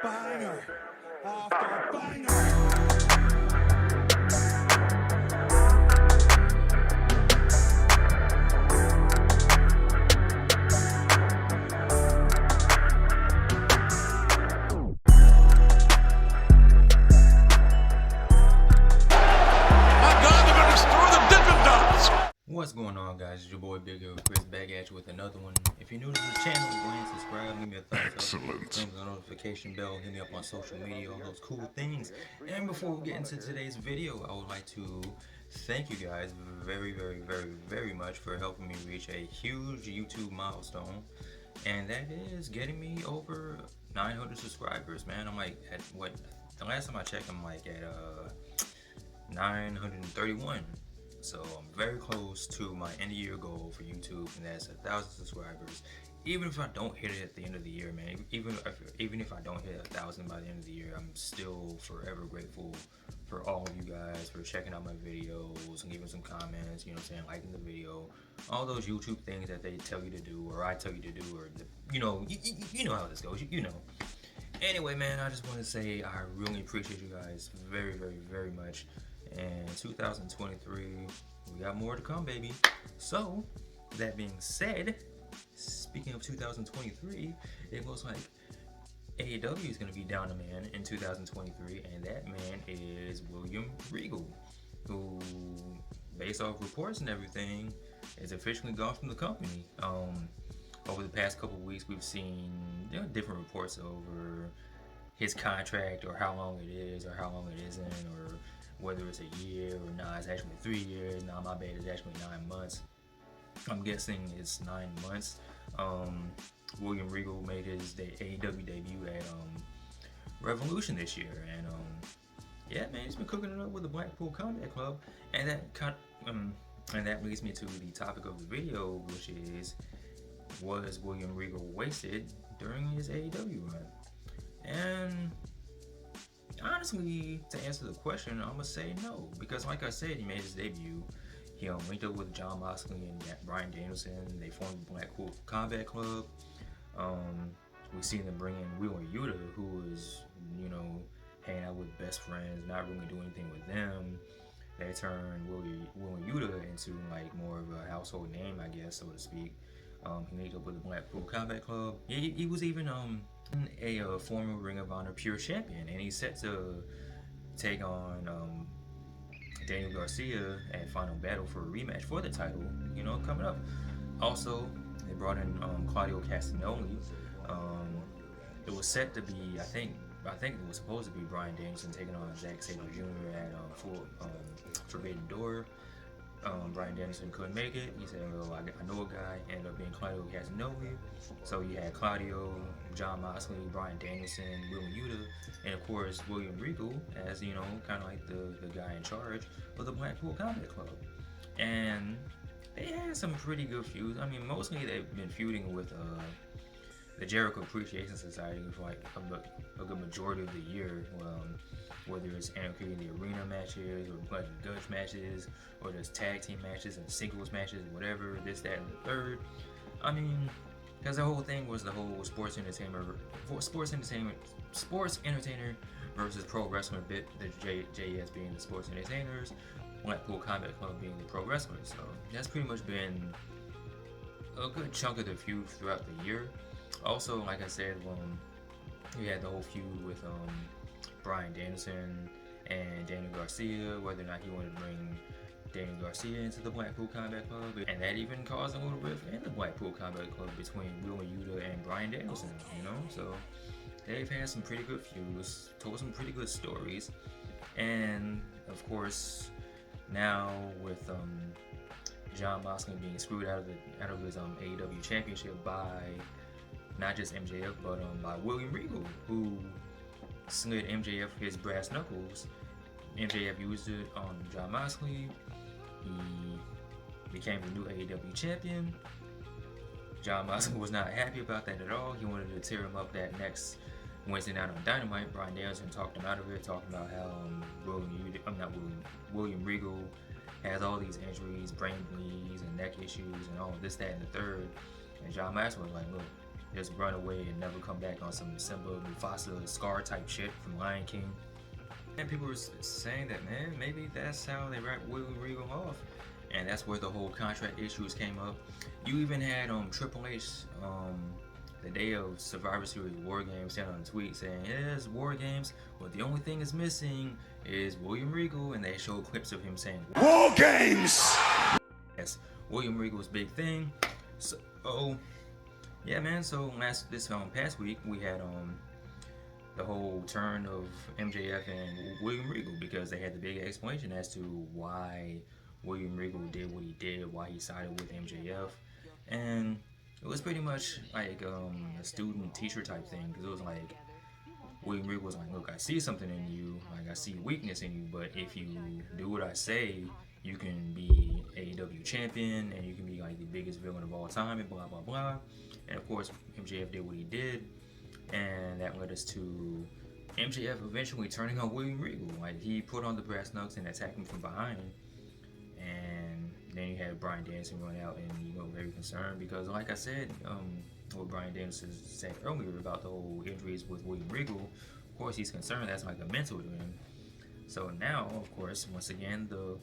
Banger after banger. What's going on, guys? It's your boy Big Hill Chris back at you with another one. If you're new to the channel, go ahead and subscribe, give me a thumbs up, ring the notification bell, hit me up on social media, all those cool things. And before we get into today's video, I would like to thank you guys very much for helping me reach a huge YouTube milestone, and that is getting me over 900 subscribers, man. I'm like at what? The last time I checked, I'm like at 931. So I'm very close to my end of year goal for YouTube, and that's 1,000 subscribers. Even if I don't hit it at the end of the year, man, even if I don't hit 1,000 by the end of the year, I'm still forever grateful for all of you guys for checking out my videos and giving some comments, you know what I'm saying, liking the video, all those YouTube things that they tell you to do, or I tell you to do, or you know how this goes, you know. Anyway, man, I just want to say I really appreciate you guys very much. And 2023, we got more to come, baby. So, that being said, speaking of 2023, it looks like AEW is going to be down a man in 2023, and that man is William Regal, who, based off reports and everything, is officially gone from the company. Over the past couple weeks, we've seen different reports over his contract, or how long it is, or how long it isn't, or whether it's a year or not. It's actually 3 years. Nah, my bad, it's actually 9 months. I'm guessing it's 9 months. William Regal made his AEW debut at Revolution this year, and yeah, man, he's been cooking it up with the Blackpool Combat Club, and that leads me to the topic of the video, which is, was William Regal wasted during his AEW run? And honestly, to answer the question, I'm gonna say no, because like I said, he made his debut. He linked up with John Moxley and Bryan Danielson. They formed the Blackpool Combat Club. We've seen them bring in William Yuta, who is, hanging out with best friends, not really doing anything with them. They turned William Yuta into like more of a household name, I guess, so to speak. He linked up with the Blackpool Combat Club. He was even a former Ring of Honor Pure Champion, and he's set to take on Daniel Garcia at Final Battle for a rematch for the title, coming up. Also, they brought in Claudio Castagnoli. It was set to be, I think it was supposed to be Bryan Danielson taking on Zack Sabre Jr. at Forbidden Door. Bryan Danielson couldn't make it. He said, well, I know a guy. Ended up being Claudio Castagnoli. So you had Claudio, John Moxley, Bryan Danielson, William Yuta, and of course William Regal as, kind of like the guy in charge of the Blackpool Combat Club. And they had some pretty good feuds. I mean, mostly they've been feuding with the Jericho Appreciation Society for like a good majority of the year. Whether it's Anarchy in the Arena matches, or Blood and Guts matches, or just tag team matches and singles matches, whatever, this, that, and the third. I mean, because the whole thing was the whole sports entertainer versus pro wrestler bit, the JS being the sports entertainers, Blackpool Combat Club being the pro wrestlers. So that's pretty much been a good chunk of the feud throughout the year. Also, like I said, we had the whole feud with Bryan Danielson and Daniel Garcia, whether or not he wanted to bring Daniel Garcia into the Blackpool Combat Club, and that even caused a little rift in the Blackpool Combat Club between William Yuta and Bryan Danielson, so they've had some pretty good feuds, told some pretty good stories, and of course now with John Moxley being screwed out of his AEW championship by not just MJF, but by William Regal, who slid MJF his brass knuckles. MJF used it on John Moxley. He became the new AEW champion. John Moxley was not happy about that at all. He wanted to tear him up that next Wednesday night on Dynamite. Bryan Danielson talked him out of it, talking about how William Regal has all these injuries, brain bleeds and neck issues and all of this, that, and the third. And John Moxley was like, look, just run away and never come back on some Simba, Mufasa, Scar type shit from Lion King. And people were saying that, man, maybe that's how they write William Regal off. And that's where the whole contract issues came up. You even had Triple H the day of Survivor Series War Games sent on a tweet saying, yes, War Games, but the only thing is missing is William Regal, and they showed clips of him saying War Games! Yes, William Regal's big thing. So, yeah, man, so this past week, we had the whole turn of MJF and William Regal, because they had the big explanation as to why William Regal did what he did, why he sided with MJF, and it was pretty much like a student-teacher type thing, because it was like, William Regal was like, look, I see something in you, like I see weakness in you, but if you do what I say, you can be AEW champion, and you can be like the biggest villain of all time, and blah, blah, blah. And of course, MJF did what he did, and that led us to MJF eventually turning on William Regal. Like, he put on the brass knucks and attacked him from behind, and then you had Bryan Danielson run out and, very concerned, because like I said, what Bryan Danielson said earlier about the whole injuries with William Regal, of course he's concerned that's like a mental to him. So now, of course, once again, the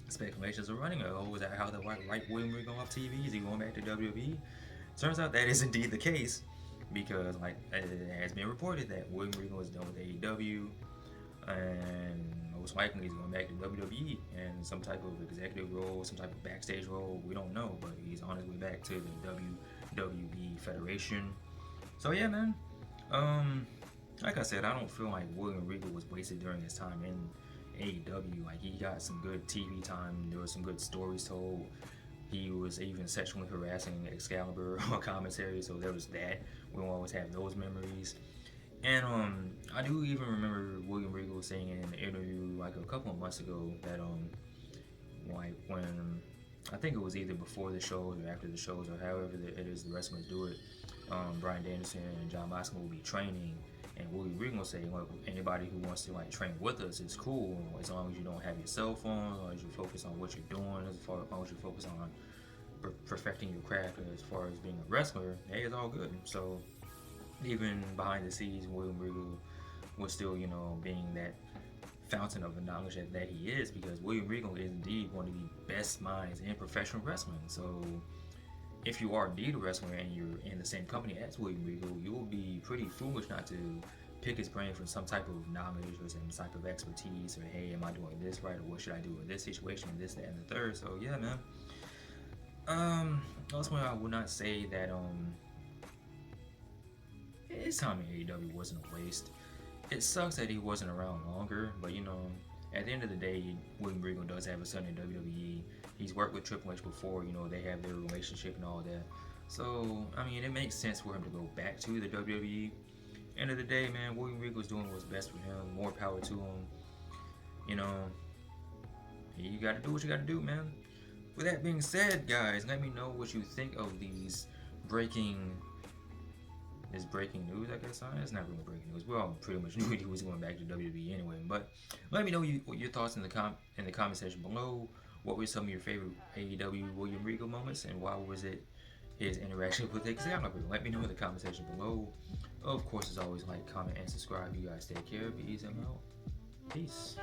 speculations are running. Is that how they write William Regal off TV? Is he going back to WWE? Turns out that is indeed the case, because like it has been reported that William Regal is done with AEW, and most likely he's going back to WWE and some type of executive role, some type of backstage role. We don't know, but he's on his way back to the WWE Federation. So yeah, man. Like I said, I don't feel like William Regal was wasted during his time in AEW. Like, he got some good TV time. There were some good stories told. He was even sexually harassing Excalibur on commentary, so there was that. We will always have those memories. And I do even remember William Regal saying in an interview like a couple of months ago that like when I think it was either before the shows or after the shows, or however it is the wrestlers do it, Bryan Danielson and John Moxley will be training, and William Regal will say, look, anybody who wants to like train with us is cool, as long as you don't have your cell phone, as long as you focus on what you're doing, as long as you focus on perfecting your craft as far as being a wrestler, hey, it's all good. So even behind the scenes, William Regal was still, being that fountain of the knowledge that he is, because William Regal is indeed one of the best minds in professional wrestling. So if you are indeed a wrestler and you're in the same company as William Regal, you will be pretty foolish not to pick his brain for some type of knowledge or some type of expertise, or hey, am I doing this right, or what should I do in this situation, this, that, and the third. So yeah, man. Ultimately, I would not say that his time in AEW wasn't a waste. It sucks that he wasn't around longer, but at the end of the day, William Regal does have a son in WWE. He's worked with Triple H before, they have their relationship and all that. So, I mean, it makes sense for him to go back to the WWE. End of the day, man, William Regal's doing what's best for him. More power to him. You gotta do what you gotta do, man. With that being said, guys, let me know what you think of this breaking news, I guess. It's not really breaking news. We all pretty much knew he was going back to WWE anyway. But let me know your thoughts in the comment section below. What were some of your favorite AEW William Regal moments, and why was it his interaction with Excalibur? Let me know in the comment section below. Of course, as always, like, comment, and subscribe. You guys take care. Be easy and out. Peace.